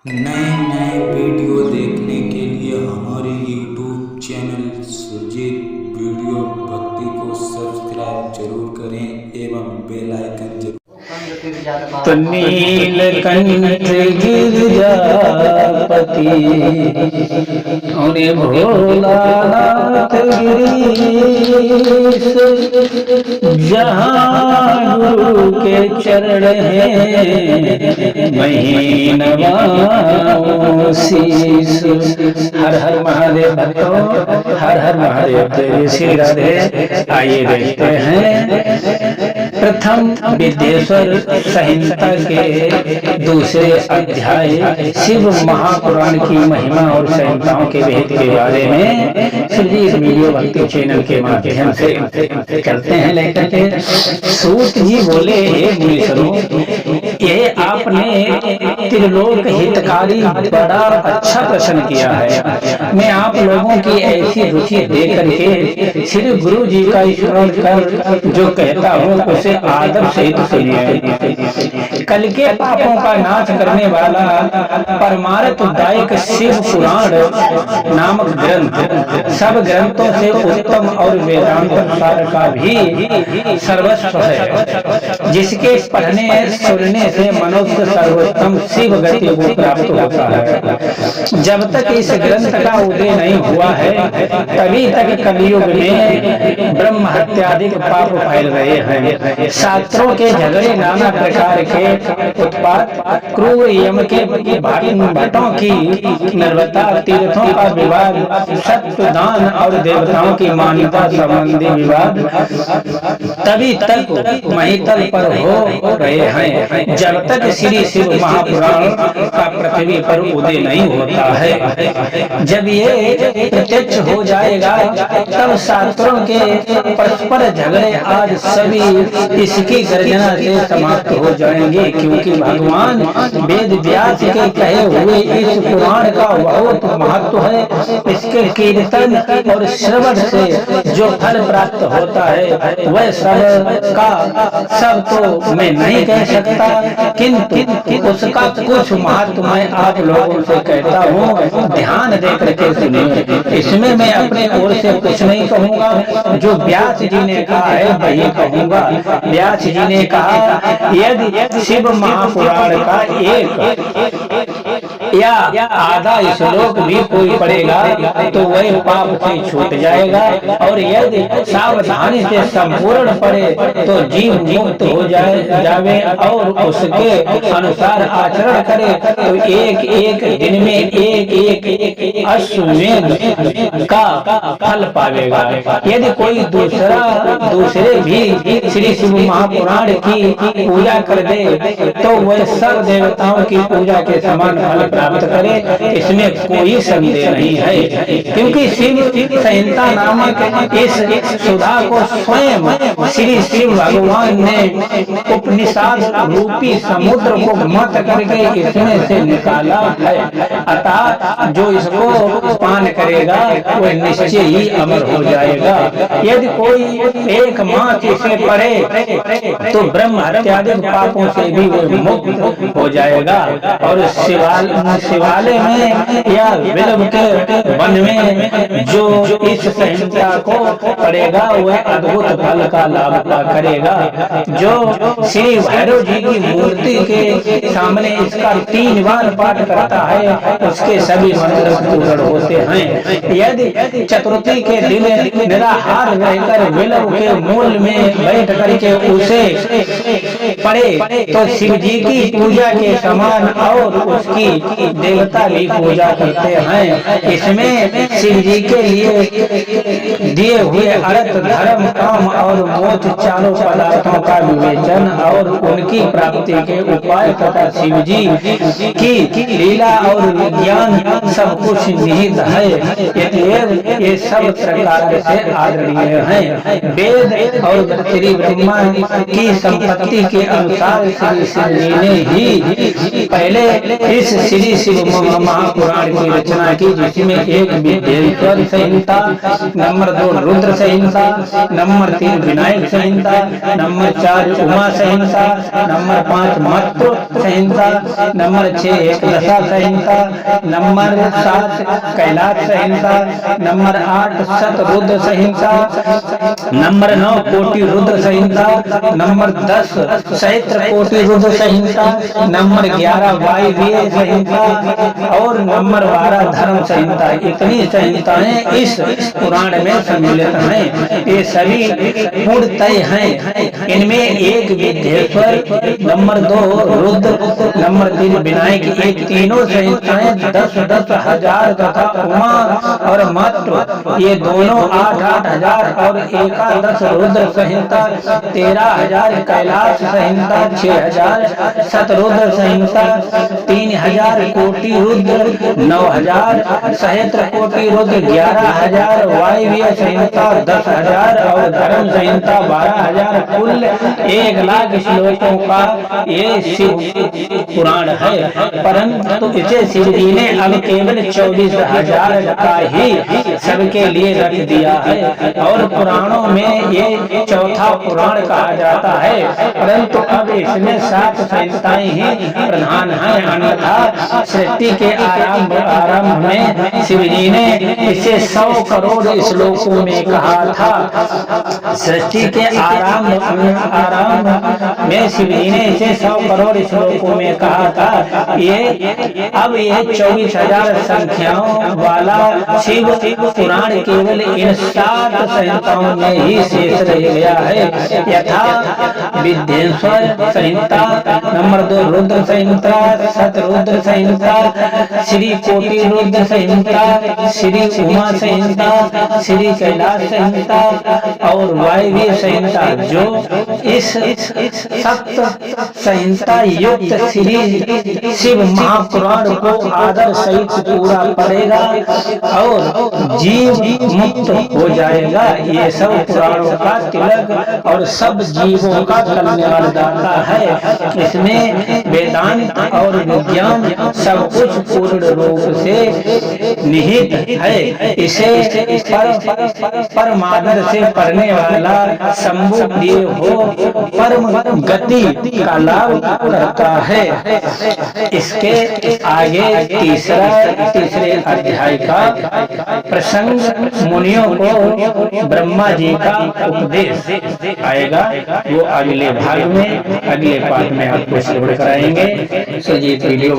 नए नए वीडियो देखने के लिए हमारे YouTube चैनल सुरजीत वीडियो भक्ति को सब्सक्राइब जरूर करें एवं बेल आइकन जरूर। तो नीलकंठ गिरजापति उन्हें भोलानाथ गिरीश, जहाँ गुरु के चरण हैं वहीं नवाऊं शीश। हर हर महादेव भक्तों, हर हर महादेव। जय श्री राधे। आइए देखते हैं प्रथम विद्येश्वर संहिता के दूसरे अध्याय शिव महापुराण की महिमा और संहिताओं के भेद के बारे में सुरजीत वीडियो भक्ति चैनल के माध्यम से चलते हैं। लेकर सूत जी बोले, हे मुनीश्वरों, ये आपने त्रिलोक हितकारी बड़ा अच्छा प्रश्न किया है। मैं आप लोगों की ऐसी रुचि देख करके श्री गुरु जी का स्मरण कर जो कहता हूँ उसे आदर सहित सुनिए। कल के पापों का नाश करने वाला परमार्थदायक शिव पुराण नामक ग्रंथ सब ग्रंथों से उत्तम और वेदांत सार का भी सर्वस्व है, जिसके पढ़ने सुनने से मनुष्य सर्वोत्तम शिव गति को प्राप्त होता है। जब तक इस ग्रंथ का उदय नहीं हुआ है तभी तक कलयुग में ब्रह्म हत्यादिक पाप फैल रहे हैं। शास्त्रों के झगड़े, नाना प्रकार के उत्पात, क्रूर यम के भट्टों की निर्भरता, तीर्थों का विवाद, सत्य दान और देवताओं की मान्यता संबंधी विवाद तभी तक महितल पर हो रहे हैं जब तक श्री शिव महापुराण का पृथ्वी पर उदय नहीं होता है। जब ये प्रत्यक्ष हो जाएगा तब शास्त्रों के परस्पर झगड़े आज सभी इसकी गर्जना से समाप्त हो जाएंगे, क्योंकि भगवान वेद व्यास के कहे हुए इस पुराण का बहुत महत्व है। इसके कीर्तन और श्रवण से जो फल प्राप्त होता है वह सब का सब तो मैं नहीं कह सकता, किंतु उसका कुछ महत्व मैं आप लोगों से कहता हूँ, ध्यान दे करके सुनिए। इसमें मैं अपने ओर से कुछ नहीं कहूँगा, जो व्यास जी ने कहा है वही कहूँगा। व्यास जी ने कहा, यदि शिव महापुराण का एक या आधा श्लोक भी कोई पढ़ेगा तो वह पाप से छूट जाएगा, और यदि सावधानी से संपूर्ण पढ़े तो जीव मुक्त हो जावे और उसके अनुसार आचरण करे तो एक एक दिन में एक अश्वमेध का फल पावेगा। यदि कोई दूसरे भी श्री शिव महापुराण की पूजा कर दे तो वह सब देवताओं की पूजा के समान फल प्राप्त करे, इसमें कोई संदेह नहीं है। क्योंकि शिव संहिता नामक इस सुधा को स्वयं श्री शिव भगवान ने उपनिषद रूपी समुद्र को मत करके इसमें से निकाला है। अतः जो इसको पान करेगा वह निश्चय ही अमर हो जाएगा। यदि कोई एक मास इसे पढ़े तो ब्रह्म हत्यादि पापों से भी वह मुक्त हो जाएगा, और शिवालय में या विलंब के वन में जो इस संहिता को पढ़ेगा वह अद्भुत फल का लाभ करेगा। जो श्री भैरव जी की मूर्ति के सामने इसका 3 बार पाठ करता है उसके सभी मंत्र पूर्ण होते हैं। यदि चतुर्थी के दिन निराहार रहकर विलंब के मूल में बैठ करके उसे पढ़े तो शिव जी की पूजा के समान और उसकी देवता भी पूजा करते हैं। इसमें शिव जी के लिए दिए हुए अर्थ, धर्म, काम और मोक्ष चारों पदार्थों का विवेचन और उनकी प्राप्ति के उपाय तथा शिव जी की लीला और ज्ञान सब कुछ निहित है। ये सब प्रकार से आदरणीय है। वेद और श्री ब्रह्मा की संपत्ति के अनुसार श्री शिव जी ने ही पहले इस श्री इसी शिव महापुराण की रचना की, जिसमें एक विद्येश्वर संहिता, नंबर 2 रुद्र संहिता, नंबर 3 विनायक संहिता, नंबर 4 उमा संहिता, नंबर 5 मत्व संहिता, नंबर 6 एकदशा संहिता, नंबर 7 कैलाश संहिता, नंबर 8 शतरुद्र संहिता, नंबर 9 कोटि रुद्र संहिता, नंबर 10 सहस्त्र कोटि रुद्र संहिता, नंबर 11 वायव्य संहिता और नंबर 12 धर्म संहिता। इतनी संहिताएं इस पुराण में सम्मिलित हैं। ये सभी पूर्णतः हैं। इनमें एक विद्येश्वर, नंबर 2 रुद्र, नंबर 3 विनायक, एक तीनों संहिताएं 10-10 हजार तथा उमा और मत्व ये दोनों 8-8 हजार और एकादश रुद्र संहिता 13,000, कैलाश संहिता 6,000, शतरुद्र संहिता 3,000, कोटि रुद्र 9,000, सहस्त्र कोटि रुद्र 11,000, वायव्य संहिता 10,000 और धर्म संहिता 12,000। कुल 1,00,000 श्लोकों का ये शिव पुराण है, परंतु इसे शिव जी ने अब केवल 24,000 का ही सबके लिए रख दिया है और पुराणों में ये चौथा पुराण कहा जाता है। परंतु अब इसमें 7 संहिताएं ही प्रधान हैं। अन्यथा सृष्टि के आरंभ में शिव जी ने इसे 100 करोड़ श्लोकों में कहा था। सृष्टि के आरंभ में शिव जी ने इसे 100 करोड़ श्लोकों में कहा था। ये अब ये 24,000 संख्याओं वाला शिव पुराण केवल इन 7 संहिताओं में ही शेष रह गया है। यथा विद्येश्वर संहिता, नंबर 2 रुद्र संहिता, शतरुद्र संहिता, श्री कोटि रुद्र संहिता, श्री उमा संहिता, श्री कैलाश संहिता और वायव्य संहिता, जो इस सप्त संहिता युक्त श्री शिव महापुराण को आदर सहित पूरा पड़ेगा और जीव मुक्त हो जाएगा। ये सब पुराणों का तिलक और सब जीवों का कल्याणदाता है। इसमें वेदांत और विज्ञान सब कुछ पूर्ण रूप से निहित है। इसे परमादर से पढ़ने वाला शंभु प्रिय हो परम गति का लाभ करता है। इसके आगे तीसरे अध्याय का प्रसंग मुनियों को ब्रह्मा जी का उपदेश आएगा। वो अगले भाग में, अगले पाठ में आपको श्रवण कराएंगे। सो ये वीडियो